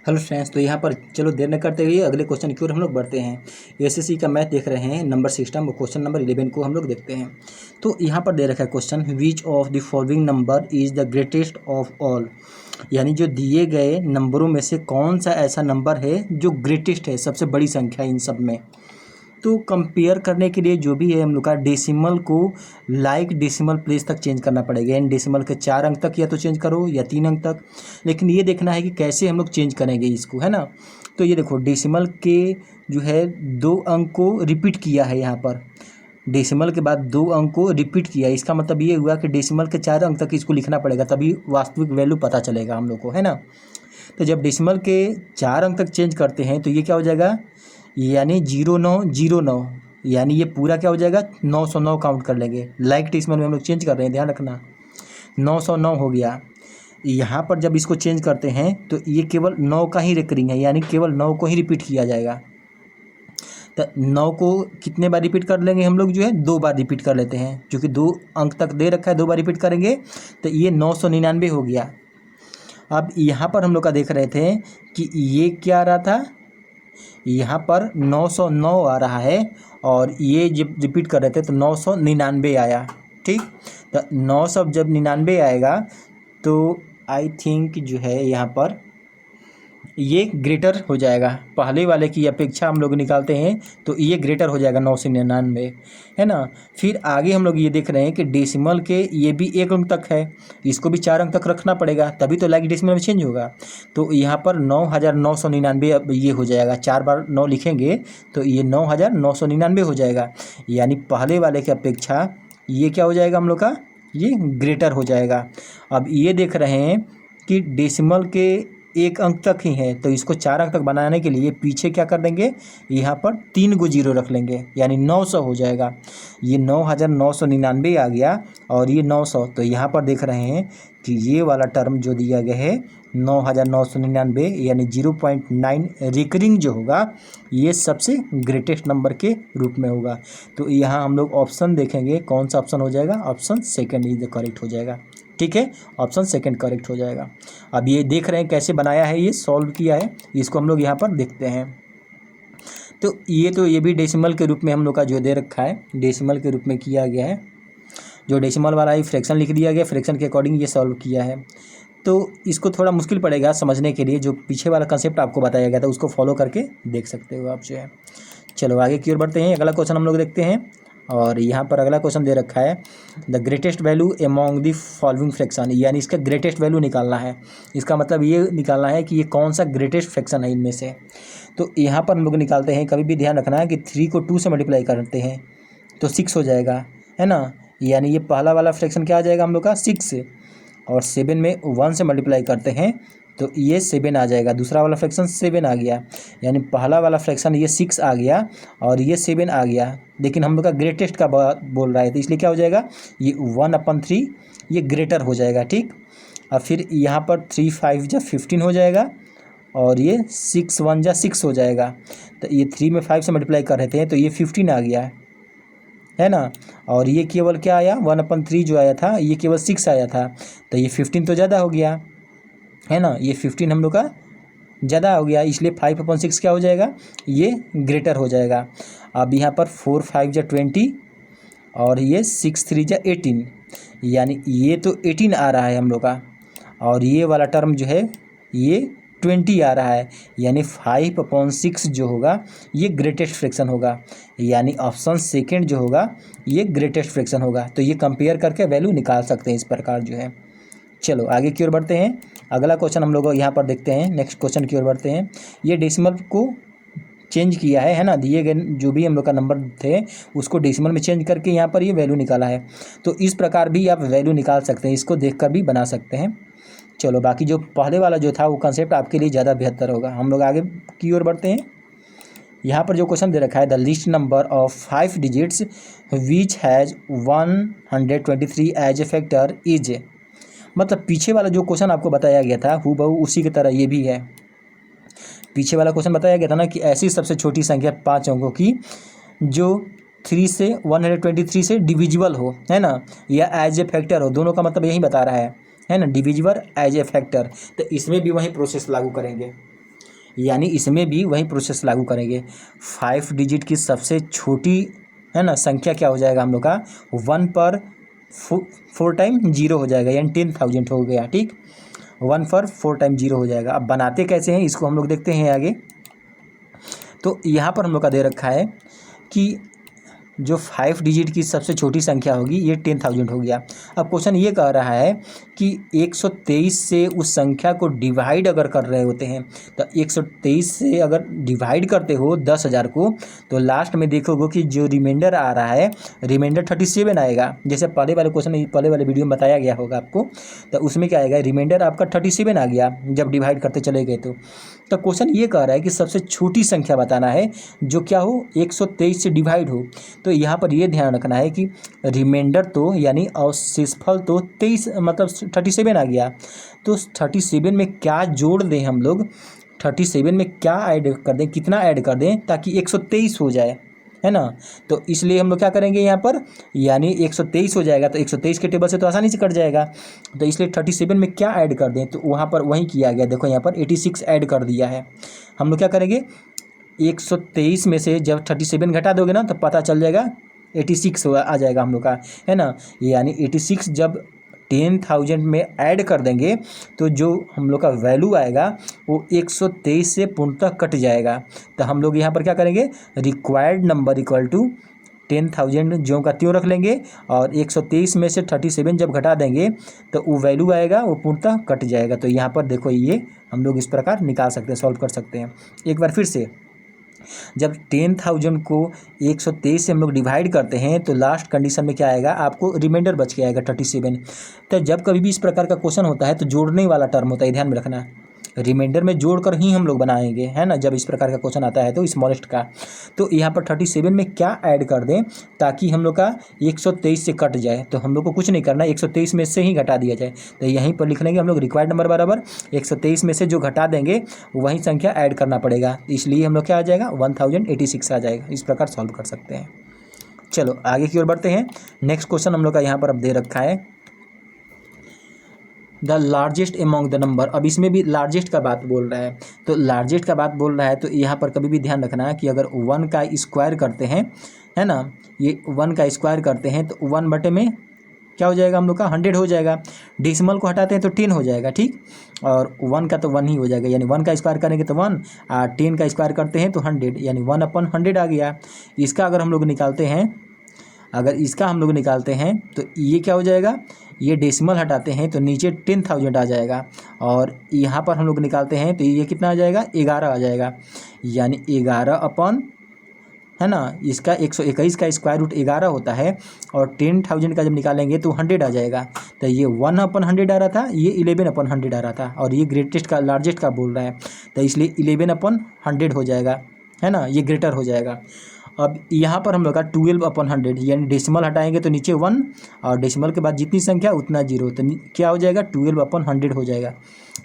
Hello friends, तो यहाँ पर चलो देर न करते हुए अगले क्वेश्चन की ओर हम लोग बढ़ते हैं। एसएससी का मैथ देख रहे हैं, नंबर सिस्टम, क्वेश्चन नंबर 11 को हम लोग देखते हैं। तो यहाँ पर दे रखा है question, which of the following number is the greatest of all. यानी जो दिए गए नंबरों में से कौन सा ऐसा नंबर है जो ग्रेटेस्ट है, सबसे बड़ी संख्या इन सब में। तो कंपेयर करने के लिए जो भी है हम लोग का डेसिमल को लाइक डेसिमल प्लेस तक चेंज करना पड़ेगा। यानी डेसिमल के 4 अंक तक या तो चेंज करो या 3 अंक तक, लेकिन ये देखना है कि कैसे हम लोग चेंज करेंगे इसको, है ना। तो ये देखो डेसिमल के जो है 2 अंक को रिपीट किया है, यहाँ पर डेसिमल के बाद 2 अंक को रिपीट किया। इसका मतलब ये हुआ कि डेसिमल के 4 अंक तक इसको लिखना पड़ेगा, तभी वास्तविक वैल्यू पता चलेगा हम लोग को, है ना। तो जब डेसिमल के 4 अंक तक चेंज करते हैं तो ये क्या हो जाएगा, यानी 0909, यानी ये पूरा क्या हो जाएगा 909 काउंट कर लेंगे। लाइक डेसिमल में हम लोग चेंज कर रहे हैं, ध्यान रखना। 909 हो गया। यहाँ पर जब इसको चेंज करते हैं तो ये केवल 9 का ही रिकरिंग है, यानी केवल 9 को ही रिपीट किया जाएगा। तो 9 को कितने बार रिपीट कर लेंगे हम लोग, जो है 2 बार रिपीट कर लेते हैं, क्योंकि 2 अंक तक दे रखा है, 2 बार रिपीट करेंगे तो ये 999 हो गया। अब यहाँ पर हम लोग का देख रहे थे कि ये क्या आ रहा था, यहाँ पर 909 आ रहा है और ये जब रिपीट कर रहे थे तो 999 आया। ठीक, तो 900 जब 99 आएगा तो आई थिंक जो है यहाँ पर ये ग्रेटर हो जाएगा। पहले वाले की अपेक्षा हम लोग निकालते हैं तो ये ग्रेटर हो जाएगा 999, है ना। फिर आगे हम लोग ये देख रहे हैं कि डेसिमल के ये भी 1 अंक तक है, इसको भी 4 अंक तक रखना पड़ेगा, तभी तो लाइक डेसिमल में चेंज होगा। तो यहाँ पर 9999 अब ये हो जाएगा, 4 बार 9 लिखेंगे तो ये 9999 हो जाएगा। यानी पहले वाले की अपेक्षा ये क्या हो जाएगा हम लोग का, ये ग्रेटर हो जाएगा। अब ये देख रहे हैं कि डेसिमल के 1 अंक तक ही है, तो इसको 4 अंक तक बनाने के लिए पीछे क्या कर देंगे, यहाँ पर 3 गो जीरो रख लेंगे, यानी 900 हो जाएगा। ये 9999 आ गया और ये 900। तो यहाँ पर देख रहे हैं कि ये वाला टर्म जो दिया गया है 9999, यानी 0.9 रिकरिंग जो होगा ये सबसे ग्रेटेस्ट नंबर के रूप में होगा। तो यहाँ हम लोग ऑप्शन देखेंगे, कौन सा ऑप्शन हो जाएगा, option second is the correct हो जाएगा। ठीक है, ऑप्शन सेकंड करेक्ट हो जाएगा। अब ये देख रहे हैं कैसे बनाया है, ये सॉल्व किया है, इसको हम लोग यहाँ पर देखते हैं। तो ये भी डेसिमल के रूप में हम लोग का जो दे रखा है, डेसिमल के रूप में किया गया है। जो डेसिमल वाला ही फ्रैक्शन लिख दिया गया, फ्रैक्शन के अकॉर्डिंग ये सॉल्व किया है। तो इसको थोड़ा मुश्किल पड़ेगा समझने के लिए, जो पीछे वाला कंसेप्ट आपको बताया गया था उसको फॉलो करके देख सकते हो आप जो है। चलो आगे की ओर बढ़ते हैं, अगला क्वेश्चन हम लोग देखते हैं। और यहाँ पर अगला क्वेश्चन दे रखा है, the greatest value among the following fraction, यानी इसका ग्रेटेस्ट वैल्यू निकालना है। इसका मतलब ये निकालना है कि ये कौन सा ग्रेटेस्ट फ्रैक्शन है इनमें से। तो यहाँ पर हम लोग निकालते हैं, कभी भी ध्यान रखना है कि 3 को 2 से मल्टीप्लाई करते हैं तो 6 हो जाएगा, है ना। यानी ये पहला वाला फ्रैक्शन क्या आ जाएगा हम लोग का 6, और 7 में 1 से मल्टीप्लाई करते हैं तो ये 7 आ जाएगा। दूसरा वाला फ्रैक्शन 7 आ गया, यानी पहला वाला फ्रैक्शन ये 6 आ गया और ये 7 आ गया, लेकिन हम लोग का ग्रेटेस्ट का बात बोल रहा है तो इसलिए क्या हो जाएगा, ये 1/3 ये ग्रेटर हो जाएगा। ठीक, और फिर यहाँ पर 3 5 जा 15 हो जाएगा और ये 6 1 जा 6 हो जाएगा। तो ये 3 में 5 से मल्टीप्लाई कर रहे थे तो ये 15 आ गया, है ना। और ये केवल क्या आया, 1/3 जो आया था ये केवल 6 आया था, तो ये 15 तो ज़्यादा हो गया, है ना। ये 15 हम लोग का ज़्यादा हो गया, इसलिए 5/6 क्या हो जाएगा, ये ग्रेटर हो जाएगा। अब यहाँ पर 4 5 जा 20 और ये 6 3 जा 18, यानी ये तो 18 आ रहा है हम लोग का, और ये वाला टर्म जो है ये 20 आ रहा है, यानी 5/6 जो होगा ये ग्रेटेस्ट फ्रैक्शन होगा, यानी ऑप्शन सेकेंड जो होगा ये ग्रेटेस्ट फ्रैक्शन होगा। तो ये कंपेयर करके वैल्यू निकाल सकते हैं इस प्रकार जो है। चलो आगे की ओर बढ़ते हैं, अगला क्वेश्चन हम लोग यहाँ पर देखते हैं, नेक्स्ट क्वेश्चन की ओर बढ़ते हैं। ये डेसिमल को चेंज किया है ना, दिए गए जो भी हम लोग का नंबर थे उसको डेसिमल में चेंज करके यहाँ पर ये वैल्यू निकाला है। तो इस प्रकार भी आप वैल्यू निकाल सकते हैं, इसको देखकर भी बना सकते हैं। चलो बाकी जो पहले वाला जो था वो कंसेप्ट आपके लिए ज़्यादा बेहतर होगा। हम लोग आगे की ओर बढ़ते हैं। यहाँ पर जो क्वेश्चन दे रखा है, the least number of 5 digits which has 123 as a factor is, मतलब पीछे वाला जो क्वेश्चन आपको बताया गया था हूबहू उसी की तरह ये भी है। पीछे वाला क्वेश्चन बताया गया था ना कि ऐसी सबसे छोटी संख्या 5 अंकों की जो 3 से 123 से डिविजिबल हो, है ना, या एज ए फैक्टर हो, दोनों का मतलब यही बता रहा है ना, डिविजिबल एज ए फैक्टर। तो इसमें भी वही प्रोसेस लागू करेंगे। यानी इसमें भी वही प्रोसेस लागू करेंगे। 5 डिजिट की सबसे छोटी है ना संख्या क्या हो जाएगा हम लोग का 1 पर 4 टाइम 0 हो जाएगा, यानी 10,000 हो गया। ठीक, 1 पर 4 टाइम 0 हो जाएगा। अब बनाते कैसे हैं इसको हम लोग देखते हैं आगे। तो यहाँ पर हम लोग का दे रखा है कि जो 5 डिजिट की सबसे छोटी संख्या होगी ये 10,000 हो गया। अब क्वेश्चन ये कह रहा है कि 123 से उस संख्या को डिवाइड अगर कर रहे होते हैं, तो 123 से अगर डिवाइड करते हो 10,000 को, तो लास्ट में देखोगे कि जो रिमाइंडर आ रहा है, रिमाइंडर 37 आएगा। जैसे पहले वाले क्वेश्चन पहले वाले वीडियो में बताया गया होगा आपको, तो उसमें क्या आएगा, रिमाइंडर आपका 37 आ गया जब डिवाइड करते चले गए। तो क्वेश्चन ये कह रहा है कि सबसे छोटी संख्या बताना है जो क्या हो 123 से डिवाइड हो। तो यहाँ पर ये ध्यान रखना है कि रिमाइंडर तो यानी अवशेषफल तो 23 मतलब 37 आ गया, तो 37 में क्या जोड़ दें हम लोग, 37 में क्या ऐड कर दें, कितना ऐड कर दें ताकि 123 हो जाए, है ना। तो इसलिए हम लोग क्या करेंगे यहाँ पर, यानी 123 हो जाएगा तो 123 के टेबल से तो आसानी से कट जाएगा। तो इसलिए 37 में क्या ऐड कर दें, तो वहाँ पर वही किया गया। देखो यहाँ पर 86 ऐड कर दिया है। हम लोग क्या करेंगे, 123 में से जब 37 घटा दोगे ना तो पता चल जाएगा 86 आ जाएगा हम लोग का, है ना। यानी 86 जब 10,000 में ऐड कर देंगे तो जो हम लोग का वैल्यू आएगा वो 123 से पूर्णतः कट जाएगा। तो हम लोग यहाँ पर क्या करेंगे, रिक्वायर्ड नंबर इक्वल टू 10,000 जो का त्यों रख लेंगे, और 123 में से 37 जब घटा देंगे तो वो वैल्यू आएगा वो पूर्णतः कट जाएगा। तो यहाँ पर देखो ये हम लोग इस प्रकार निकाल सकते हैं, सॉल्व कर सकते हैं। एक बार फिर से, जब 10,000 को 123 से हम लोग डिवाइड करते हैं तो लास्ट कंडीशन में क्या आएगा, आपको रिमाइंडर बच के आएगा 37। तो जब कभी भी इस प्रकार का क्वेश्चन होता है तो जोड़ने वाला टर्म होता है, ध्यान में रखना। रिमाइंडर में जोड़कर ही हम लोग बनाएंगे, है ना, जब इस प्रकार का क्वेश्चन आता है तो स्मॉलेस्ट का। तो यहाँ पर 37 में क्या ऐड कर दें ताकि हम लोग का 123 से कट जाए, तो हम लोग को कुछ नहीं करना, 123 में से ही घटा दिया जाए। तो यहीं पर लिख लेंगे हम लोग रिक्वायर्ड नंबर बराबर 123 में से जो घटा देंगे वही संख्या ऐड करना पड़ेगा, इसलिए हम लोग क्या आ जाएगा 1086 आ जाएगा। इस प्रकार सॉल्व कर सकते हैं। चलो आगे की ओर बढ़ते हैं। नेक्स्ट क्वेश्चन हम लोग का यहाँ पर अब दे रखा है, the largest among the number. अब इसमें भी लार्जेस्ट का बात बोल रहा है, तो लार्जेस्ट का बात बोल रहा है तो यहाँ पर कभी भी ध्यान रखना है कि अगर 1 का स्क्वायर करते हैं, है ना, ये 1 का स्क्वायर करते हैं तो 1 बटे में क्या हो जाएगा हम लोग का 100 हो जाएगा। डेसिमल को हटाते हैं तो 10 हो जाएगा। ठीक, और 1 का तो 1 ही हो जाएगा, यानी 1 का स्क्वायर करेंगे तो 1, और 10 का स्क्वायर करते हैं तो 100, यानी 1/100 आ गया। इसका अगर हम लोग निकालते हैं, अगर इसका हम लोग निकालते हैं तो ये क्या हो जाएगा, ये डेसिमल हटाते हैं तो नीचे 10,000 आ जाएगा, और यहाँ पर हम लोग निकालते हैं तो ये कितना आ जाएगा 11 आ जाएगा, यानी 11 अपन, है ना, इसका 121 का स्क्वायर रूट 11 होता है, और 10,000 का जब निकालेंगे तो 100 आ जाएगा। तो ये 1/100 आ रहा था, ये 11/100 आ रहा था, और ये ग्रेटेस्ट का लार्जेस्ट का बोल रहा है तो इसलिए 11/100 हो जाएगा, है ना, ये ग्रेटर हो जाएगा। अब यहाँ पर हम लोग का 12/100, यानी डेसिमल हटाएंगे तो नीचे 1, और डेसिमल के बाद जितनी संख्या उतना 0, तो क्या हो जाएगा 12/100 हो जाएगा।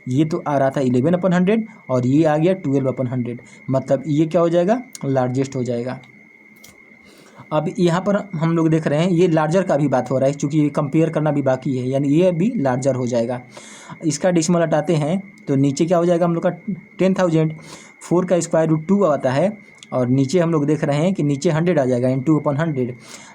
ये तो आ रहा था 11/100 और ये आ गया 12/100, मतलब ये क्या हो जाएगा लार्जेस्ट हो जाएगा। अब यहाँ पर हम लोग देख रहे हैं ये लार्जर का भी बात हो रहा है, क्योंकि ये कंपेयर करना भी बाकी है, यानी ये भी लार्जर हो जाएगा। इसका डेसिमल हटाते हैं तो नीचे क्या हो जाएगा हम लोग का 10,000, 4 का स्क्वायर रूट 2 आता है, और नीचे हम लोग देख रहे हैं कि नीचे 100 आ जाएगा, इन 2/100,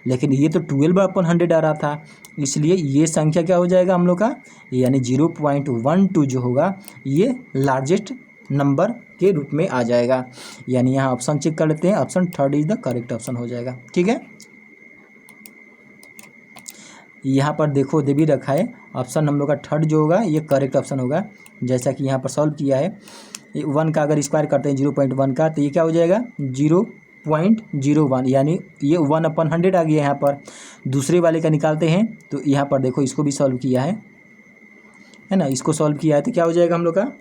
लेकिन ये तो 12/100 आ रहा था, इसलिए ये संख्या क्या हो जाएगा हम लोग का, यानी 0.12 जो होगा ये लार्जेस्ट नंबर के रूप में आ जाएगा। यानी यहाँ ऑप्शन चेक कर लेते हैं, option 3 is the correct option हो जाएगा। ठीक है, यहाँ पर देखो दे भी रखा है, ऑप्शन हम लोग का 3 जो होगा ये करेक्ट ऑप्शन होगा, जैसा कि यहाँ पर सॉल्व किया है। 1 का अगर स्क्वायर करते हैं 0.1 का तो ये क्या हो जाएगा 0.01, यानी ये 1/100 आ गया। यहाँ पर दूसरे वाले का निकालते हैं तो यहाँ पर देखो इसको भी सॉल्व किया है ना, इसको सॉल्व किया है तो क्या हो जाएगा हम लोग का,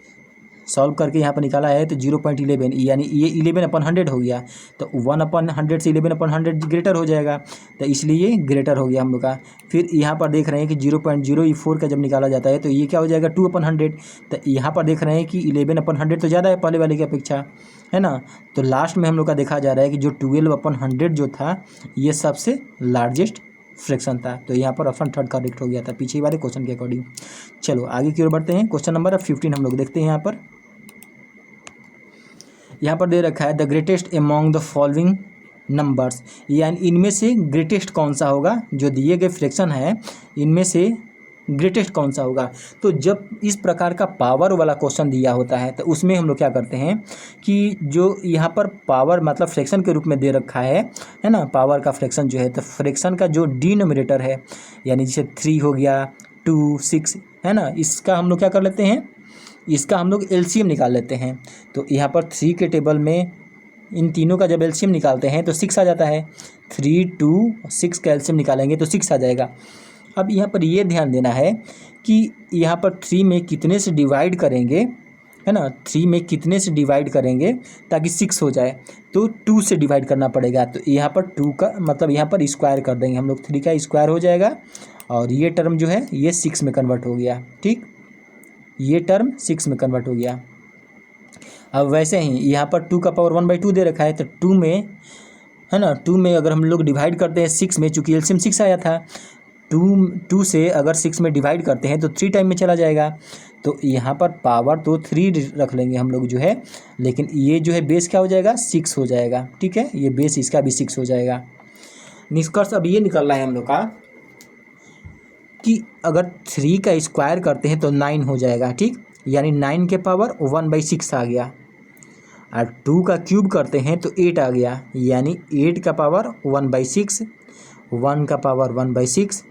सॉल्व करके यहाँ पर निकाला है तो 0.11, यानी ये 11/100 हो गया, तो 1/100 से 11/100 ग्रेटर हो जाएगा, तो इसलिए ये ग्रेटर हो गया हम लोग का। फिर यहाँ पर देख रहे हैं कि 0.04 का जब निकाला जाता है तो ये क्या हो जाएगा 2/100, तो यहाँ पर देख रहे हैं कि 11/100 तो ज़्यादा है पहले वाले की अपेक्षा, है ना। तो लास्ट में हम लोग का देखा जा रहा है कि जो 12/100 जो था ये सबसे लार्जेस्ट फ्रैक्शन था, तो यहाँ पर ऑप्शन 3 करेक्ट हो गया था पीछे वाले क्वेश्चन के अकॉर्डिंग। चलो आगे की ओर बढ़ते हैं। क्वेश्चन नंबर 15 हम लोग देखते हैं यहाँ पर, यहाँ पर दे रखा है the greatest among the following numbers, यानी इनमें से ग्रेटेस्ट कौन सा होगा, जो दिए गए फ्रैक्शन है इनमें से ग्रेटेस्ट कौन सा होगा। तो जब इस प्रकार का पावर वाला क्वेश्चन दिया होता है तो उसमें हम लोग क्या करते हैं कि जो यहाँ पर पावर मतलब फ्रैक्शन के रूप में दे रखा है ना, पावर का फ्रैक्शन जो है, तो फ्रैक्शन का जो डिनोमिनेटर है यानी जैसे 3 हो गया, 2, 6 है ना, इसका हम लोग क्या कर लेते हैं, इसका हम लोग एलसीएम निकाल लेते हैं। तो यहाँ पर 3 के टेबल में इन तीनों का जब एलसीएम निकालते हैं तो 6 आ जाता है। 3, 2, 6 का एलसीएम निकालेंगे तो 6 आ जाएगा। अब यहाँ पर ये ध्यान देना है कि यहाँ पर 3 में कितने से डिवाइड करेंगे, है ना, 3 में कितने से डिवाइड करेंगे ताकि 6 हो जाए, तो 2 से डिवाइड करना पड़ेगा। तो यहाँ पर 2 का मतलब यहाँ पर स्क्वायर कर देंगे हम लोग, 3 का स्क्वायर हो जाएगा और ये टर्म जो है ये 6 में कन्वर्ट हो गया। ठीक, ये टर्म 6 में कन्वर्ट हो गया। अब वैसे ही यहाँ पर 2 का पावर 1/2 दे रखा है, तो 2 में है ना, 2 में अगर हम लोग डिवाइड करते हैं 6 में, चूँकि एलसीएम 6 आया था, 2 से अगर 6 में डिवाइड करते हैं तो 3 टाइम में चला जाएगा। तो यहाँ पर पावर तो 3 रख लेंगे हम लोग जो है, लेकिन ये जो है बेस क्या हो जाएगा, 6 हो जाएगा। ठीक है, ये बेस इसका भी 6 हो जाएगा। निष्कर्ष अब ये निकल रहा है हम लोग का कि अगर 3 का स्क्वायर करते हैं तो 9 हो जाएगा। ठीक, यानी 9 के पावर 1/6 आ गया। और 2 का क्यूब करते हैं तो 8 आ गया, यानी 8 का पावर 1/6, 1 का पावर 1/6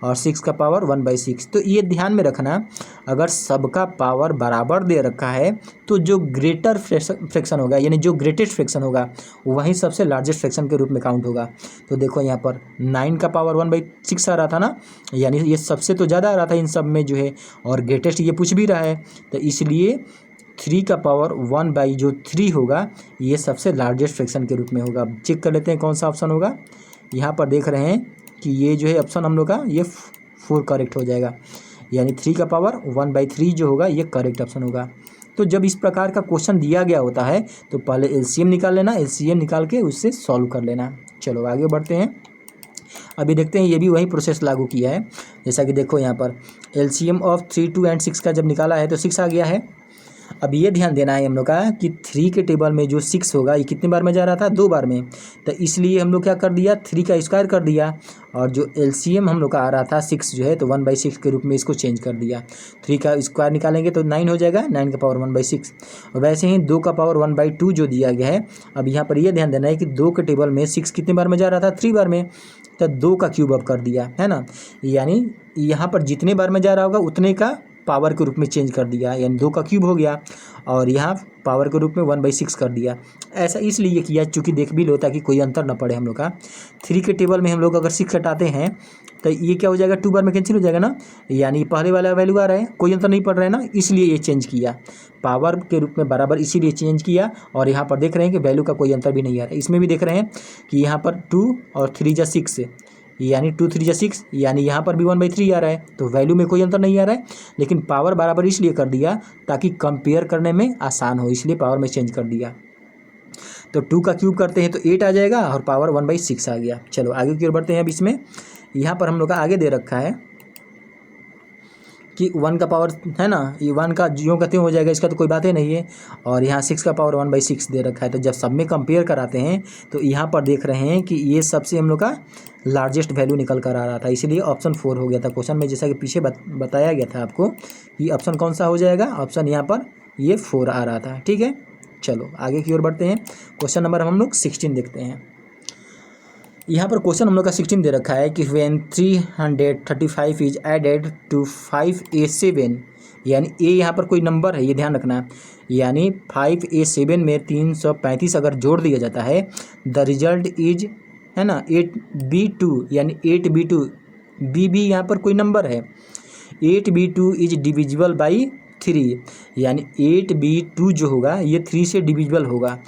और 6 का पावर 1/6। तो ये ध्यान में रखना, अगर सबका पावर बराबर दे रखा है तो जो ग्रेटर फ्रैक्शन होगा यानी जो ग्रेटेस्ट फ्रैक्शन होगा वही सबसे लार्जेस्ट फ्रैक्शन के रूप में काउंट होगा। तो देखो यहाँ पर 9 का पावर 1/6 आ रहा था ना, यानी ये सबसे तो ज़्यादा आ रहा था इन सब में जो है, और ग्रेटेस्ट ये पूछ भी रहा है, तो इसलिए 3 का पावर 1/3 होगा, ये सबसे लार्जेस्ट फ्रैक्शन के रूप में होगा। चेक कर लेते हैं कौन सा ऑप्शन होगा। यहाँ पर देख रहे हैं कि ये जो है ऑप्शन हम लोग का ये 4 करेक्ट हो जाएगा, यानी 3 का पावर 1/3 जो होगा ये करेक्ट ऑप्शन होगा। तो जब इस प्रकार का क्वेश्चन दिया गया होता है तो पहले एलसीएम निकाल लेना, एलसीएम निकाल के उससे सॉल्व कर लेना। चलो आगे बढ़ते हैं। अभी देखते हैं ये भी वही प्रोसेस लागू किया है, जैसा कि देखो यहाँ पर एलसीएम ऑफ 3, 2 एंड 6 का जब निकाला है तो 6 आ गया है। अब ये ध्यान देना है हम लोग का कि 3 के टेबल में जो 6 होगा ये कितनी बार में जा रहा था, 2 बार में, तो इसलिए हम लोग क्या कर दिया, 3 का स्क्वायर कर दिया, और जो एलसीएम हम लोग का आ रहा था 6 जो है तो 1/6 के रूप में इसको चेंज कर दिया। 3 का स्क्वायर निकालेंगे तो 9 हो जाएगा, 9 का पावर 1/6। और वैसे ही 2 का पावर 1/2 जो दिया गया है। अब यहाँ पर ये ध्यान देना है कि 2 के टेबल में 6 कितनी बार में जा रहा था, 3 बार में, तो 2 का क्यूब अप कर दिया, है ना, यानी यहाँ पर जितने बार में जा रहा होगा उतने का पावर के रूप में चेंज कर दिया, यानी 2 का क्यूब हो गया, और यहाँ पावर के रूप में 1/6 कर दिया। ऐसा इसलिए किया चूँकि देख भी लो ताकि कोई अंतर ना पड़े हम लोग का। 3 के टेबल में हम लोग अगर 6 हटाते हैं तो ये क्या हो जाएगा, 2 बार में कैंसिल हो जाएगा ना, यानी पहले वाला वैल्यू आ रहा है, कोई अंतर नहीं पड़ रहा है ना, इसलिए ये चेंज किया, पावर के रूप में बराबर इसीलिए चेंज किया। और यहाँ पर देख रहे हैं कि वैल्यू का कोई अंतर भी नहीं आ रहा है। इसमें भी देख रहे हैं कि यहाँ पर 2 और 3 जा 6, यानी 2, 3 जा 6, यानी यहाँ पर भी 1/3 आ रहा है, तो वैल्यू में कोई अंतर नहीं आ रहा है, लेकिन पावर बराबर इसलिए कर दिया ताकि कंपेयर करने में आसान हो, इसलिए पावर में चेंज कर दिया। तो 2 का क्यूब करते हैं तो 8 आ जाएगा और पावर 1/6 आ गया। चलो आगे की ओर बढ़ते हैं। अब इसमें यहाँ पर हम लोग का आगे दे रखा है कि 1 का पावर है ना, ये 1 का ज्यों का त्यों हो जाएगा, इसका तो कोई बात ही नहीं है, और यहाँ 6 का पावर 1/6 दे रखा है। तो जब सब में कंपेयर कराते हैं तो यहाँ पर देख रहे हैं कि ये सबसे हम लोग का लार्जेस्ट वैल्यू निकल कर आ रहा था, इसीलिए ऑप्शन 4 हो गया था क्वेश्चन में, जैसा कि पीछे बताया गया था आपको कि ऑप्शन कौन सा हो जाएगा, ऑप्शन यहाँ पर ये 4 आ रहा था। ठीक है, चलो आगे की ओर बढ़ते हैं। क्वेश्चन नंबर हम लोग 16 देखते हैं। यहाँ पर क्वेश्चन हम लोग का 16 दे रखा है कि when 335 is added to 5A7, यानी ए यहाँ पर कोई नंबर है, ये ध्यान रखना, यानी 5A7 में 335 अगर जोड़ दिया जाता है, द रिजल्ट इज है ना 8B2, यानी 8B2, B यहाँ पर कोई नंबर है, 8B2 इज डिविजिबल बाई 3, यानी 8B2 जो होगा ये 3 से डिविजिबल होगा।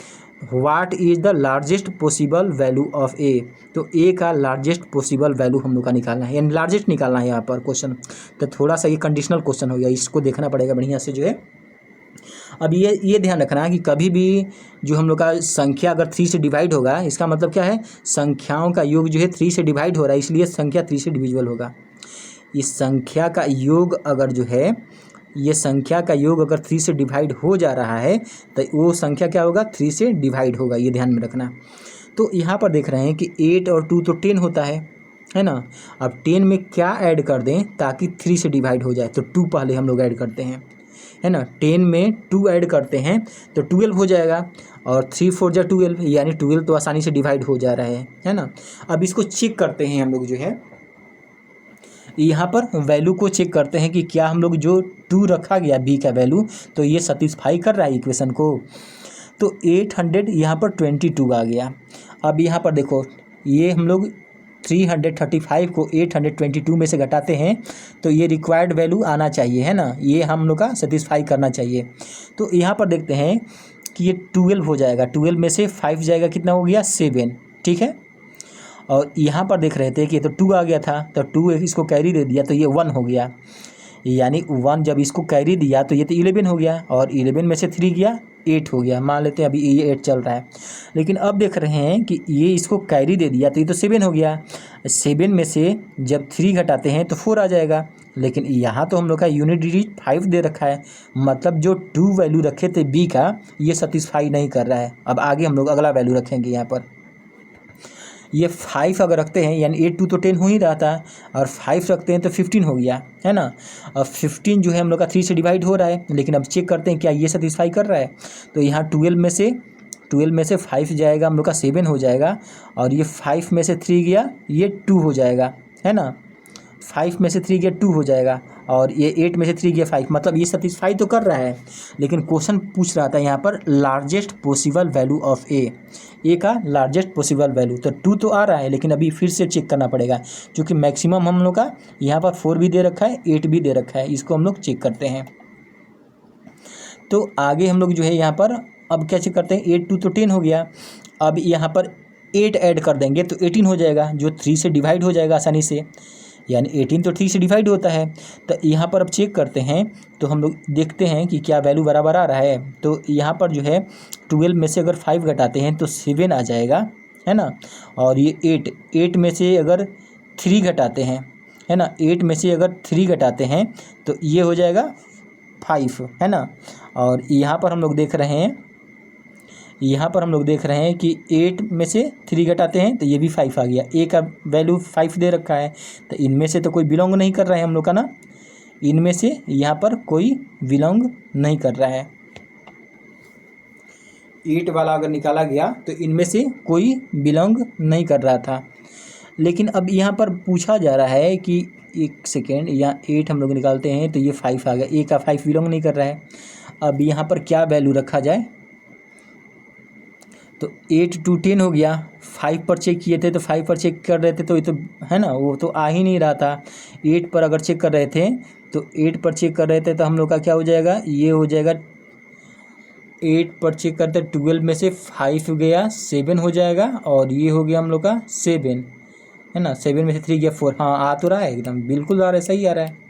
What is the largest possible value of A, तो ए का लार्जेस्ट पॉसिबल वैल्यू हम लोग का निकालना है, यानी लार्जेस्ट निकालना है यहाँ पर क्वेश्चन। तो थोड़ा सा ये कंडीशनल क्वेश्चन हो गया, इसको देखना पड़ेगा बढ़िया से जो है। अब ये ध्यान रखना है कि कभी भी जो हम लोग का संख्या अगर 3 से डिवाइड होगा, इसका मतलब क्या है, संख्याओं का योग जो है 3 से डिवाइड हो रहा है, इसलिए संख्या 3 से डिविजिबल होगा। इस संख्या का योग अगर जो है ये संख्या का योग अगर 3 से डिवाइड हो जा रहा है तो वो संख्या क्या होगा, 3 से डिवाइड होगा, ये ध्यान में रखना। तो यहाँ पर देख रहे हैं कि 8 और 2 तो 10 होता है ना। अब 10 में क्या ऐड कर दें ताकि 3 से डिवाइड हो जाए, तो 2 पहले हम लोग ऐड करते हैं, है ना। 10 में 2 ऐड करते हैं तो 12 हो जाएगा, और 3 4 जा 12, यानी 12 तो आसानी से डिवाइड हो जा रहा है ना। अब इसको चेक करते हैं हम लोग जो है, यहाँ पर वैल्यू को चेक करते हैं कि क्या हम लोग जो 2 रखा गया बी का वैल्यू, तो ये सेटिस्फाई कर रहा है इक्वेशन को। तो 800 यहाँ पर 22 आ गया। अब यहाँ पर देखो, ये हम लोग 335 को 822 में से घटाते हैं तो ये रिक्वायर्ड वैल्यू आना चाहिए, है ना, ये हम लोग का सेटिस्फाई करना चाहिए। तो यहाँ पर देखते हैं कि ये 12 हो जाएगा, 12 में से 5 जाएगा, कितना हो गया, 7, ठीक है। और यहाँ पर देख रहे थे कि तो 2 आ गया था, तो 2 इसको कैरी दे दिया तो ये 1 हो गया, यानी 1 जब इसको कैरी दिया तो ये तो 11 हो गया, और 11 में से 3 गया 8 हो गया। मान लेते हैं अभी ये 8 चल रहा है, लेकिन अब देख रहे हैं कि ये इसको कैरी दे दिया तो ये तो 7 हो गया। 7 में से जब 3 घटाते हैं तो 4 आ जाएगा, लेकिन यहाँ तो हम लोग का यूनिट डिजिट 5 दे रखा है, मतलब जो 2 वैल्यू रखे थे बी का ये सेटिस्फाई नहीं कर रहा है। अब आगे हम लोग अगला वैल्यू रखेंगे, यहाँ पर ये 5 अगर रखते हैं, यानी 8 2 तो 10 हो ही रहा था, और 5 रखते हैं तो 15 हो गया, है ना। अब 15 जो है हम लोग का 3 से डिवाइड हो रहा है, लेकिन अब चेक करते हैं क्या ये सेटिस्फाई कर रहा है। तो यहाँ 12 में से 5 जाएगा हम लोग का 7 हो जाएगा, और ये 5 में से 3 गया ये 2 हो जाएगा, है ना। 5 में से 3 गया 2 हो जाएगा, और ये 8 में से 3 गया 5, मतलब ये सेटिस्फाई तो कर रहा है। लेकिन क्वेश्चन पूछ रहा था यहाँ पर लार्जेस्ट पॉसिबल वैल्यू ऑफ ए का लार्जेस्ट पॉसिबल वैल्यू, तो 2 तो आ रहा है, लेकिन अभी फिर से चेक करना पड़ेगा, क्योंकि मैक्सिमम हम लोग का यहाँ पर 4 भी दे रखा है, 8 भी दे रखा है, इसको हम लोग चेक करते हैं। तो आगे हम लोग जो है यहाँ पर अब क्या चेक करते हैं, 8 2 तो 10 हो गया। अब यहाँ पर 8 ऐड कर देंगे तो 18 हो जाएगा, जो 3 से डिवाइड हो जाएगा आसानी से, यानी 18 तो 3 से डिवाइड होता है। तो यहाँ पर अब चेक करते हैं, तो हम लोग देखते हैं कि क्या वैल्यू बराबर आ रहा है। तो यहाँ पर जो है 12 में से अगर 5 घटाते हैं तो 7 आ जाएगा, है ना। और ये 8 में से अगर 3 घटाते हैं, है ना, 8 में से अगर 3 घटाते हैं तो ये हो जाएगा 5, है ना। और यहाँ पर हम लोग देख रहे हैं कि 8 में से 3 घटाते हैं तो ये भी 5 आ गया। ए का वैल्यू 5 दे रखा है, तो इनमें से तो कोई बिलोंग नहीं कर रहा है हम लोग का ना, इनमें से यहाँ पर कोई बिलोंग नहीं कर रहा है। 8 वाला अगर निकाला गया तो इनमें से कोई बिलोंग नहीं कर रहा था। लेकिन अब यहाँ पर पूछा जा रहा है कि एक सेकेंड, यहाँ 8 हम लोग निकालते हैं तो ये 5 आ गया, ए का 5 बिलोंग नहीं कर रहा है। अब यहाँ पर क्या वैल्यू रखा जाए, तो 8 2 10 हो गया। 5 पर चेक किए थे तो 5 पर चेक कर रहे थे तो ये तो, है ना, वो तो आ ही नहीं रहा था। 8 पर अगर चेक कर रहे थे तो हम लोग का क्या हो जाएगा, ये हो जाएगा 8 पर चेक करते 12 में से 5 गया 7 हो जाएगा, और ये हो गया हम लोग का 7, है ना। 7 में से 3 गया 4, हाँ आ तो रहा है एकदम, बिल्कुल आ रहा है, सही आ रहा है।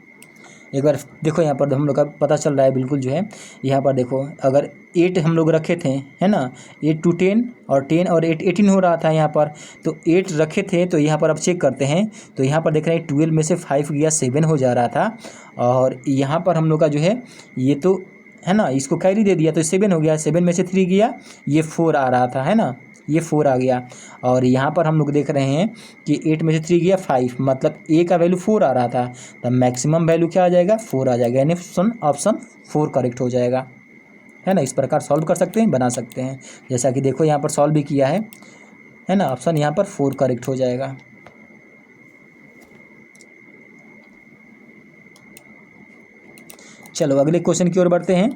एक बार देखो यहाँ पर हम लोग का पता चल रहा है बिल्कुल जो है। यहाँ पर देखो अगर 8 हम लोग रखे थे, है ना, 8 2 10 और 10 और 8 18 हो रहा था यहाँ पर, तो 8 रखे थे। तो यहाँ पर अब चेक करते हैं, तो यहाँ पर देख रहे हैं 12 में से 5 गया 7 हो जा रहा था, और यहाँ पर हम लोग का जो है ये तो, है ना, इसको कैरी दे दिया तो 7 हो गया। 7 में से 3 गया ये 4 आ रहा था, है ना, ये 4 आ गया। और यहाँ पर हम लोग देख रहे हैं कि 8 में से 3 गया 5, मतलब ए का वैल्यू 4 आ रहा था, तो मैक्सिमम वैल्यू क्या आ जाएगा, 4 आ जाएगा, यानी ऑप्शन 4 करेक्ट हो जाएगा, है ना। इस प्रकार सॉल्व कर सकते हैं, बना सकते हैं, जैसा कि देखो यहाँ पर सॉल्व भी किया है ना। ऑप्शन यहाँ पर 4 करेक्ट हो जाएगा। चलो अगले क्वेश्चन की ओर बढ़ते हैं।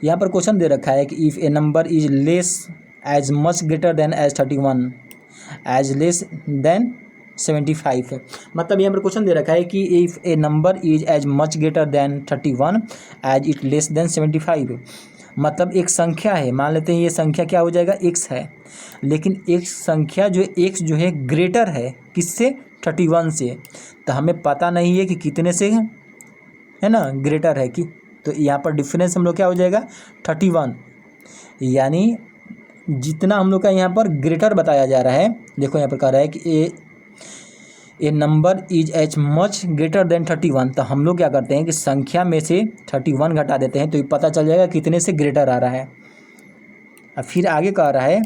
यहाँ पर क्वेश्चन दे रखा है कि if a number is less as much greater than as 31 as less than 75, मतलब यहाँ पर क्वेश्चन दे रखा है कि if a number is as much greater than 31 as it less than 75, मतलब एक संख्या है, मान लेते हैं ये संख्या क्या हो जाएगा, x है, लेकिन एक संख्या जो x जो है ग्रेटर है किससे, 31 से, तो हमें पता नहीं है कि कितने से, है ना, ग्रेटर है कि, तो यहाँ पर डिफरेंस हम लोग क्या हो जाएगा 31, यानी जितना हम लोग का यहाँ पर ग्रेटर बताया जा रहा है। देखो यहाँ पर कह रहा है कि ए नंबर इज एच मच ग्रेटर देन 31, तो हम लोग क्या करते हैं कि संख्या में से 31 घटा देते हैं, तो ये पता चल जाएगा कितने से ग्रेटर आ रहा है। अब फिर आगे कह रहा है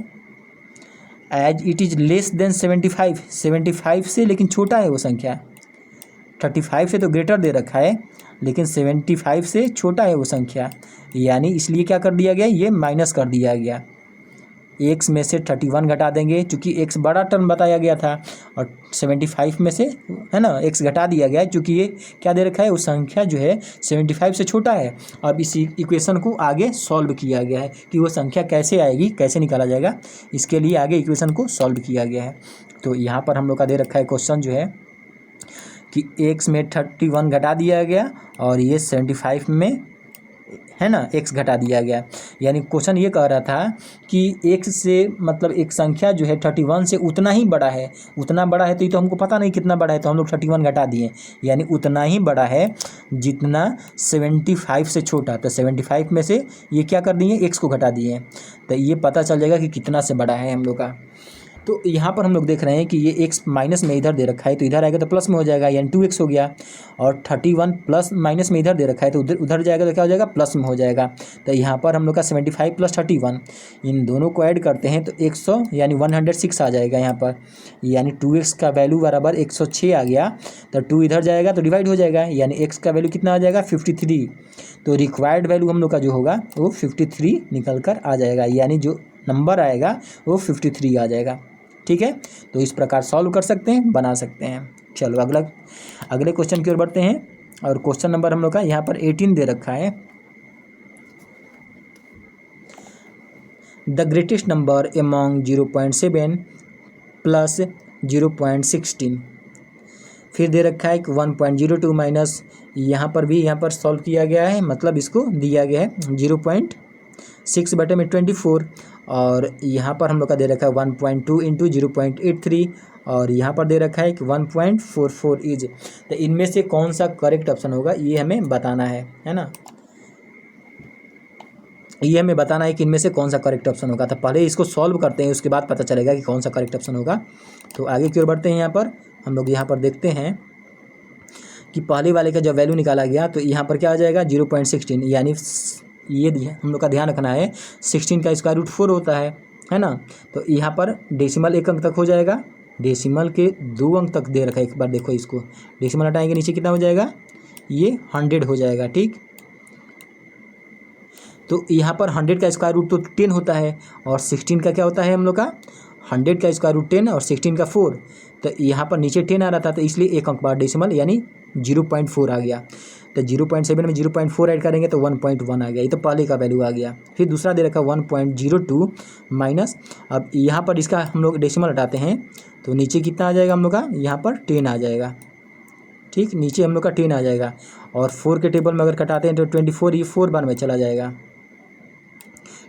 as it is less than 75, 75 से लेकिन छोटा है वो संख्या, 35 से तो ग्रेटर दे रखा है लेकिन 75 से छोटा है वो संख्या, यानी इसलिए क्या कर दिया गया, ये माइनस कर दिया गया। एक्स में से 31 घटा देंगे, चूँकि एक्स बड़ा टर्म बताया गया था, और 75 में से है ना एक्स घटा दिया गया है, चूँकि ये क्या दे रखा है, वो संख्या जो है 75 से छोटा है। अब इस इक्वेशन को आगे सॉल्व किया गया है कि वो संख्या कैसे आएगी, कैसे निकाला जाएगा, इसके लिए आगे इक्वेशन को सॉल्व किया गया है। तो यहाँ पर हम लोग का दे रखा है क्वेश्चन जो है कि एक्स में 31 घटा दिया गया और ये 75 में है ना एक्स घटा दिया गया, यानी क्वेश्चन ये कह रहा था कि एक्स से मतलब एक संख्या जो है 31 से उतना ही बड़ा है, उतना बड़ा है, तो ये तो हमको पता नहीं कितना बड़ा है, तो हम लोग 31 घटा दिए, यानी उतना ही बड़ा है जितना 75 से छोटा, तो 75 में से ये क्या कर दिए, एक्स को घटा दिए, तो ये पता चल जाएगा कि कितना से बड़ा है हम लोग का। तो यहाँ पर हम लोग देख रहे हैं कि ये एक्स माइनस में इधर दे रखा है, तो इधर आएगा तो प्लस में हो जाएगा, यानी 2x हो गया, और 31 प्लस माइनस में इधर दे रखा है, तो उधर जाएगा तो क्या हो जाएगा, प्लस में हो जाएगा। तो यहाँ पर हम लोग का 75 प्लस 31, इन दोनों को ऐड करते हैं तो 100 यानी 106 आ जाएगा यहाँ पर, यानी 2x का वैल्यू बराबर 106 आ गया। तो 2 इधर जाएगा तो डिवाइड हो जाएगा, यानी x का वैल्यू कितना आ जाएगा, 53। तो रिक्वायर्ड वैल्यू हम लोग का जो होगा वो 53 निकल कर आ जाएगा, यानी जो नंबर आएगा वो 53 आ जाएगा। ठीक है, तो इस प्रकार सॉल्व कर सकते हैं, बना सकते हैं। चलो अगले क्वेश्चन की ओर बढ़ते हैं, और क्वेश्चन नंबर हम लोग का यहाँ पर 18 दे रखा है। The greatest number among 0.7 plus 0.16, फिर दे रखा है कि 1.02 माइनस, यहाँ पर सॉल्व किया गया है, मतलब इसको दिया गया है 0.6/24, और यहाँ पर हम लोग का दे रखा है 1.2 इंटू 0.83, और यहाँ पर दे रखा है कि 1.44 इज। तो इनमें से कौन सा करेक्ट ऑप्शन होगा ये हमें बताना है ना, ये हमें बताना है कि इनमें से कौन सा करेक्ट ऑप्शन होगा। तो पहले इसको सॉल्व करते हैं, उसके बाद पता चलेगा कि कौन सा करेक्ट ऑप्शन होगा। तो आगे की ओर बढ़ते हैं, यहाँ पर हम लोग यहाँ पर देखते हैं कि पहले वाले का जब वैल्यू निकाला गया तो यहाँ पर क्या आ जाएगा, 0.16, यानी ये हम लोग का ध्यान रखना है 16 का स्क्वायर रूट 4 होता है ना। तो यहाँ पर डेसिमल 1 अंक तक हो जाएगा, डेसिमल के 2 अंक तक दे रखा है, एक बार देखो इसको, डेसिमल हटाएंगे नीचे कितना हो जाएगा, ये 100 हो जाएगा। ठीक, तो यहाँ पर 100 का स्क्वायर रूट तो 10 होता है, और 16 का क्या होता है हम लोग का, 100 का स्क्वायर रूट 10 और 16 का 4, तो यहाँ पर नीचे 10 आ रहा था, तो इसलिए 1 अंक बाद डेसिमल यानी 0.4 आ गया। तो 0.7 में 0.4 ऐड करेंगे तो 1.1 आ गया, ये तो पहले का वैल्यू आ गया। फिर दूसरा दे रखा 1.02 माइनस, अब यहाँ पर इसका हम लोग डेसिमल हटाते हैं तो नीचे कितना आ जाएगा हम लोग का, यहाँ पर 10 आ जाएगा। ठीक, नीचे हम लोग का 10 आ जाएगा, और 4 के टेबल में अगर कटाते हैं तो 24, ये 4 बार में चला जाएगा।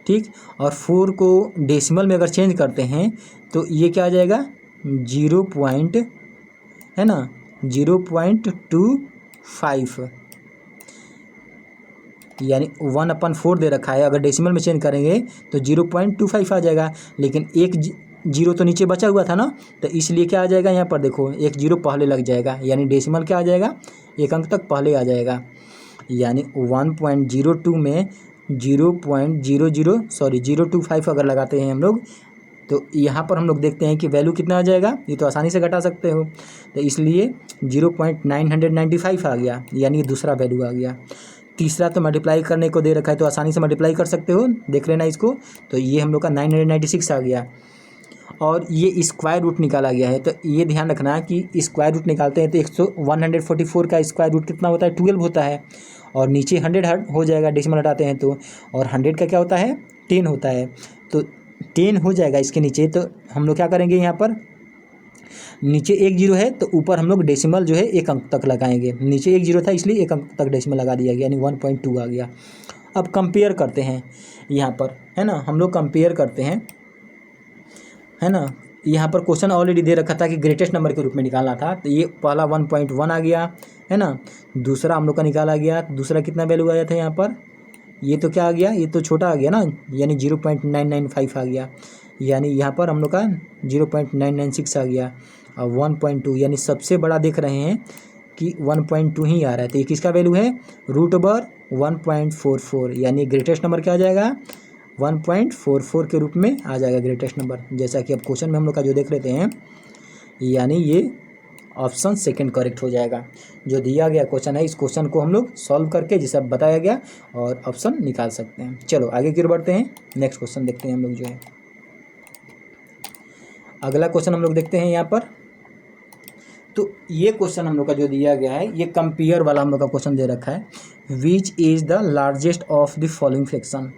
ठीक, और 4 को डेसिमल में अगर चेंज करते हैं तो ये क्या आ जाएगा, 0.25, यानी 1/4 दे रखा है, अगर डेसिमल में चेंज करेंगे तो 0.25 आ जाएगा, लेकिन एक जीरो तो नीचे बचा हुआ था ना, तो इसलिए क्या आ जाएगा, यहाँ पर देखो एक जीरो पहले लग जाएगा, यानी डेसिमल क्या आ जाएगा, 1 अंक तक पहले आ जाएगा, यानी 1.02 में 0.025 अगर लगाते हैं हम लोग, तो यहाँ पर हम लोग देखते हैं कि वैल्यू कितना आ जाएगा, ये तो आसानी से घटा सकते हो, तो इसलिए 0.995 आ गया, यानी ये दूसरा वैल्यू आ गया। तीसरा तो मल्टीप्लाई करने को दे रखा है, तो आसानी से मल्टीप्लाई कर सकते हो, देख लेना इसको, तो ये हम लोग का 996 आ गया, और ये स्क्वायर रूट निकाला गया है। तो ये ध्यान रखना कि स्क्वायर रूट निकालते हैं तो 144 का स्क्वायर रूट कितना होता है, 12 होता है, और नीचे 100 हो जाएगा डेसिमल हटाते हैं तो, और 100 का क्या होता है, 10 होता है, तो 10 हो जाएगा इसके नीचे। तो हम लोग क्या करेंगे, यहाँ पर नीचे 1 जीरो है तो ऊपर हम लोग डेसिमल जो है 1 अंक तक लगाएंगे, नीचे 1 जीरो था इसलिए 1 अंक तक डेसिमल लगा दिया गया, यानी 1.2 आ गया। अब कंपेयर करते हैं यहाँ पर, है ना, हम लोग कंपेयर करते हैं, है ना। यहाँ पर क्वेश्चन ऑलरेडी दे रखा था कि ग्रेटेस्ट नंबर के रूप में निकालना था, तो ये पहला 1.1 आ गया, है ना। दूसरा हम लोग का निकाला गया, दूसरा कितना वैल्यू आया था यहाँ पर, ये तो क्या आ गया, ये तो छोटा आ गया ना, यानी 0.995 आ गया, यानी यहाँ पर हम लोग का 0.996 आ गया। और 1.2 यानी सबसे बड़ा देख रहे हैं कि 1.2 ही आ रहा है, तो ये किसका वैल्यू है, √1.44 यानी ग्रेटेस्ट नंबर क्या आ जाएगा, 1.44 के रूप में आ जाएगा ग्रेटेस्ट नंबर। जैसा कि अब क्वेश्चन में हम लोग का जो देख लेते हैं, यानी ये ऑप्शन सेकंड करेक्ट हो जाएगा। जो दिया गया क्वेश्चन है, इस क्वेश्चन को हम लोग सॉल्व करके जैसा बताया गया और ऑप्शन निकाल सकते हैं। चलो आगे की ओर बढ़ते हैं, नेक्स्ट क्वेश्चन देखते हैं हम लोग जो है। अगला क्वेश्चन हम लोग देखते हैं यहाँ पर। तो ये क्वेश्चन हम लोग का जो दिया गया है, ये कंपेयर वाला हम लोग का क्वेश्चन दे रखा है। Which is the largest of the following fraction,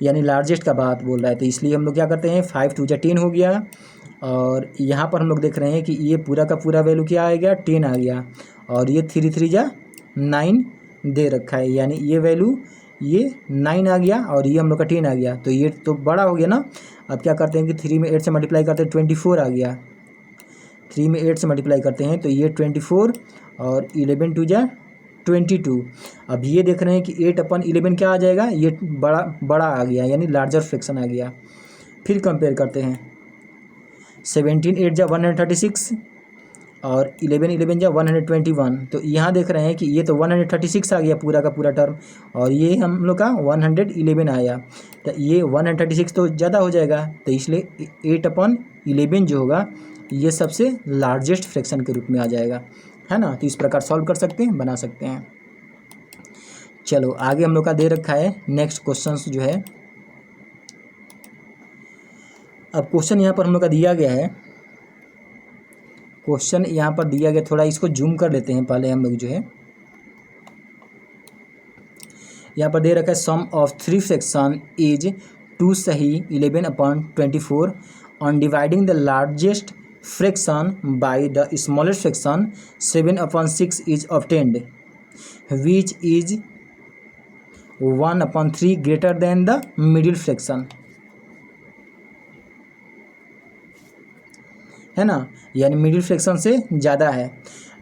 यानी लार्जेस्ट का बात बोल रहा है, तो इसलिए हम लोग क्या करते हैं, 5 2 जा 10 हो गया। और यहाँ पर हम लोग देख रहे हैं कि ये पूरा का पूरा वैल्यू क्या आ गया, 10 आ गया। और ये 3 3 जा 9 दे रखा है, यानी ये वैल्यू ये 9 आ गया और ये हम लोग का 10 आ गया, तो ये तो बड़ा हो गया ना। अब क्या करते हैं कि 3 में 8 से मल्टीप्लाई करते हैं, 24 आ गया। 3 में 8 से मल्टीप्लाई करते हैं तो ये 24 और 11 2 जा 22। अब ये देख रहे हैं कि 8/11 क्या आ जाएगा, ये बड़ा आ गया, यानी लार्जर फ्रैक्शन आ गया। फिर कंपेयर करते हैं, 17 8 जा 136 और 11 11 जा 121। तो यहाँ देख रहे हैं कि ये तो 136 आ गया पूरा का पूरा टर्म, और ये हम लोग का 111 आया, तो ये 136 तो ज़्यादा हो जाएगा, तो इसलिए 8/11 जो होगा ये सबसे लार्जेस्ट फ्रैक्शन के रूप में आ जाएगा, है ना। तो इस प्रकार सॉल्व कर सकते हैं, बना सकते हैं। चलो आगे हम लोग का दे रखा है नेक्स्ट क्वेश्चन जो है। अब क्वेश्चन यहाँ पर हम लोग का दिया गया है, क्वेश्चन यहाँ पर दिया गया, थोड़ा इसको जूम कर लेते हैं पहले हम लोग जो है। यहाँ पर दे रखा है सम ऑफ 3 फ्रैक्शन इज 2 सही 11/24 on dividing the largest fraction by the smallest fraction 7/6 is obtained, which is 1/3 greater than the middle fraction, है ना, यानी मिडिल फ्रैक्शन से ज़्यादा है।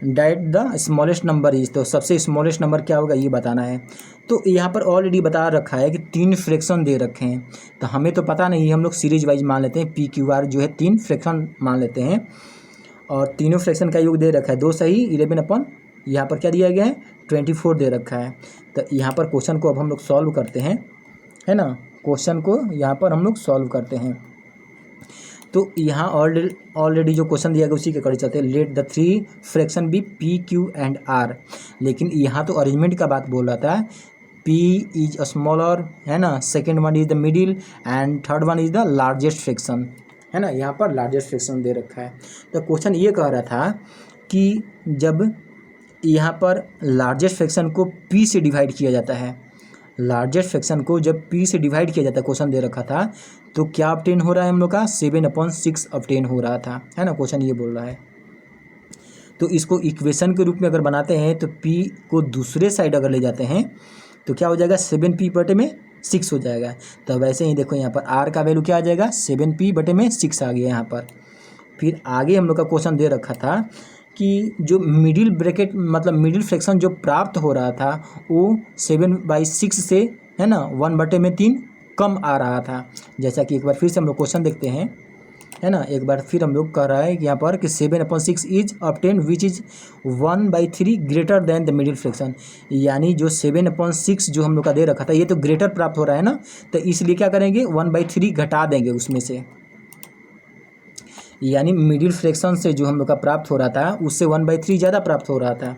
Diet the smallest number is, तो सबसे स्मॉलेस्ट नंबर क्या होगा ये बताना है। तो यहाँ पर ऑलरेडी बता रखा है कि 3 फ्रैक्शन दे रखे हैं, तो हमें तो पता नहीं, हम लोग सीरीज वाइज मान लेते हैं, PQR जो है 3 फ्रैक्शन मान लेते हैं, और तीनों फ्रैक्शन का योग दे रखा है 2 सही 11 यहाँ पर क्या दिया गया है 24 दे रखा है। तो यहाँ पर क्वेश्चन को अब हम लोग सॉल्व करते हैं, है ना, क्वेश्चन को यहाँ पर हम लोग सॉल्व करते हैं। तो यहाँ ऑलरेडी जो क्वेश्चन दिया गया उसी के अकॉर्डिंग चलते हैं। Let the 3 fraction be P Q and R, लेकिन यहाँ तो अरेंजमेंट का बात बोल रहा था, P इज स्मॉलर, है ना, second one is the middle and third one is the largest fraction, है ना, यहाँ पर लार्जेस्ट फ्रैक्शन दे रखा है। तो क्वेश्चन ये कह रहा था कि जब यहाँ पर लार्जेस्ट फ्रैक्शन को P से डिवाइड किया जाता है, लार्जेस्ट फ्रैक्शन को जब P से डिवाइड किया जाता है, क्वेश्चन दे रखा था, तो क्या ऑब्टेन हो रहा है हम लोग का 7/6 ऑब्टेन हो रहा था, है ना, क्वेश्चन ये बोल रहा है। तो इसको इक्वेशन के रूप में अगर बनाते हैं तो P को दूसरे साइड अगर ले जाते हैं तो क्या हो जाएगा 7P/6 हो जाएगा। तो वैसे ही देखो यहाँ पर R का वैल्यू क्या आ जाएगा 7P/6 आ गया यहाँ पर। फिर आगे हम लोग का क्वेश्चन दे रखा था कि जो मिडिल ब्रैकेट मतलब मिडिल फ्रैक्शन जो प्राप्त हो रहा था वो 7/6 से, है ना, 1/3 कम आ रहा था। जैसा कि एक बार फिर से हम लोग क्वेश्चन देखते हैं, है ना, एक बार फिर हम लोग कह रहा है कि यहाँ पर कि 7/6 is obtain which is 1/3 greater than the middle fraction, यानी जो 7/6 जो हम लोग का दे रखा था ये तो ग्रेटर प्राप्त हो रहा है ना, तो इसलिए क्या करेंगे 1/3 घटा देंगे उसमें से, यानी मिडिल फ्रैक्शन से जो हम लोग का प्राप्त हो रहा था उससे 1/3 ज़्यादा प्राप्त हो रहा था।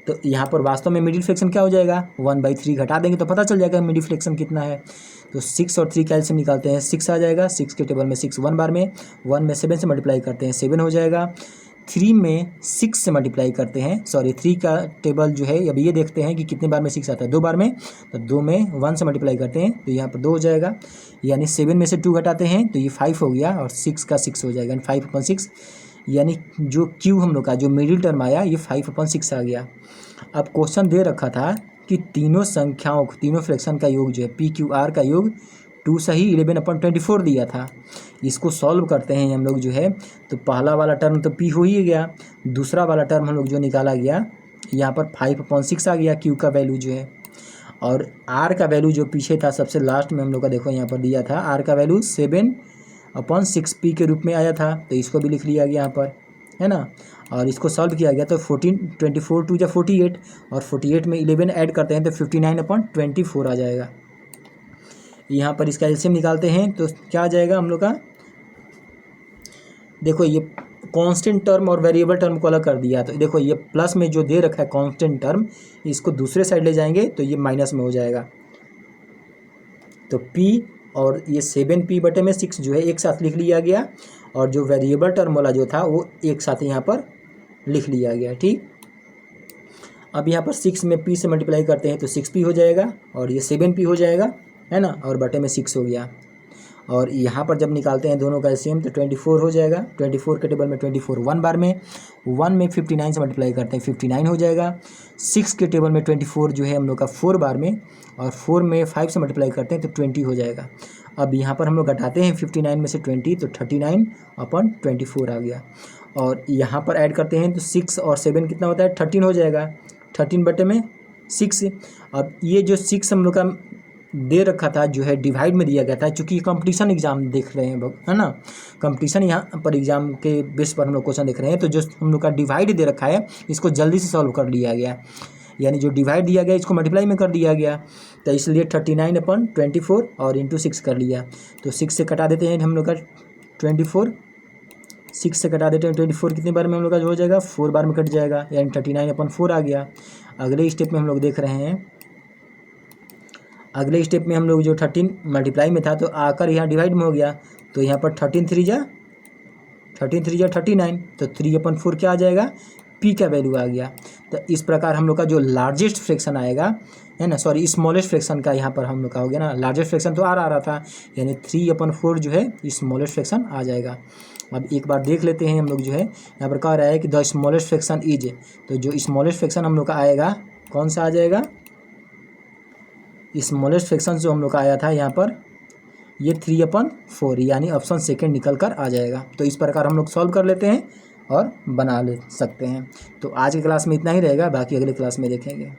तो यहाँ पर वास्तव में मिडिल फ्रैक्शन क्या हो जाएगा 1/3 घटा देंगे तो पता चल जाएगा मिडिल फ्रैक्शन कितना है। तो 6 और 3 कैल्शियम निकालते हैं, 6 आ जाएगा, 6 के टेबल में 6 1 बार में, 1 में 7 से मल्टीप्लाई करते हैं 7 हो जाएगा, 3 में 6 से मल्टीप्लाई करते हैं, सॉरी 3 का टेबल जो है अब ये देखते हैं कि कितने बार में 6 आता है, 2 बार में, तो 2 में 1 से मल्टीप्लाई करते हैं तो यहाँ पर 2 हो जाएगा, यानी 7 में से 2 घटाते हैं तो ये 5 हो गया और 6 का 6 हो जाएगा, 5/6, यानी जो Q हम लोग का जो मिडिल टर्म आया ये 5/6 आ गया। अब क्वेश्चन दे रखा था कि तीनों संख्याओं तीनों फ्रैक्शन का योग जो है PQR का योग 2 सही 11/24 दिया था। इसको सॉल्व करते हैं हम लोग जो है, तो पहला वाला टर्म तो P हो ही गया, दूसरा वाला टर्म हम लोग जो निकाला गया यहाँ पर 5/6 आ गया Q का वैल्यू जो है, और R का वैल्यू जो पीछे था सबसे लास्ट में हम लोग का देखो यहाँ पर दिया था R का वैल्यू 7/6P के रूप में आया था, तो इसको भी लिख लिया गया यहाँ पर, है ना। और इसको सॉल्व किया गया तो 24 टू या 48 और 48 में 11 ऐड करते हैं तो 59/24 आ जाएगा। यहाँ पर इसका एलसीएम निकालते हैं तो क्या आ जाएगा हम लोग का, देखो ये कांस्टेंट टर्म और वेरिएबल टर्म को अलग कर दिया। तो देखो ये प्लस में जो दे रखा है कांस्टेंट टर्म, इसको दूसरे साइड ले जाएंगे तो ये माइनस में हो जाएगा। तो p और ये 7p/6 जो है एक साथ लिख लिया गया, और जो वेरिएबल टर्म वाला जो था वो एक साथ यहाँ पर लिख लिया गया। ठीक, अब यहाँ पर 6 में p से मल्टीप्लाई करते हैं तो 6p हो जाएगा, और ये 7p हो जाएगा, है ना, और बटे में 6 हो गया। और यहाँ पर जब निकालते हैं दोनों का एलसीएम तो 24 हो जाएगा। 24 के टेबल में 24 1 बार में, 1 में 59 से मल्टीप्लाई करते हैं 59 हो जाएगा। 6 के टेबल में 24 जो है हम लोग का 4 बार में, और 4 में 5 से मल्टीप्लाई करते हैं तो 20 हो जाएगा। अब यहाँ पर हम लोग घटाते हैं 59 में से 20 तो 39/24 आ गया। और यहाँ पर ऐड करते हैं तो 6 और 7 कितना होता है, 13 हो जाएगा। 13/6। अब ये जो 6 हम लोग का दे रखा था जो है डिवाइड में दिया गया था, चूँकि कंपटीशन एग्जाम देख रहे हैं लोग, है ना, कंपटीशन यहाँ पर एग्जाम के बेस पर हम लोग क्वेश्चन देख रहे हैं। तो जो हम लोग का डिवाइड दे रखा है इसको जल्दी से सॉल्व कर लिया गया, यानी जो डिवाइड दिया गया इसको मल्टीप्लाई में कर दिया गया। तो इसलिए 39/24 और इंटू 6 कर लिया। तो 6 से कटा देते हैं हम लोग का 24, 6 से कटा देते हैं 24 कितने बार में हम लोग का हो जाएगा, 4 बार में कट जाएगा, यानी 39/4 आ गया। अगले स्टेप में हम लोग देख रहे हैं, अगले स्टेप में हम लोग जो 13 मल्टीप्लाई में था तो आकर यहाँ डिवाइड में हो गया। तो यहाँ पर 13 3 जा 39, तो 3/4 क्या आ जाएगा, p का वैल्यू आ गया। तो इस प्रकार हम लोग का जो लार्जेस्ट फ्रैक्शन आएगा, है ना, सॉरी स्मॉलेस्ट फ्रैक्शन का यहाँ पर हम लोग का हो गया ना, लार्जेस्ट फ्रैक्शन तो आ रहा था, यानी 3/4 जो है स्मॉलेस्ट फ्रैक्शन आ जाएगा। अब एक बार देख लेते हैं हम लोग जो है, यहाँ पर कह रहा है कि द स्मॉलेस्ट फ्रैक्शन इज, तो जो स्मॉलेस्ट फ्रैक्शन हम लोग का आएगा कौन सा आ जाएगा, स्मॉलेस्ट फ्रैक्शन जो हम लोग का आया था यहाँ पर ये 3/4, यानी ऑप्शन सेकंड निकल कर आ जाएगा। तो इस प्रकार हम लोग सॉल्व कर लेते हैं और बना ले सकते हैं। तो आज की क्लास में इतना ही रहेगा, बाकी अगले क्लास में देखेंगे।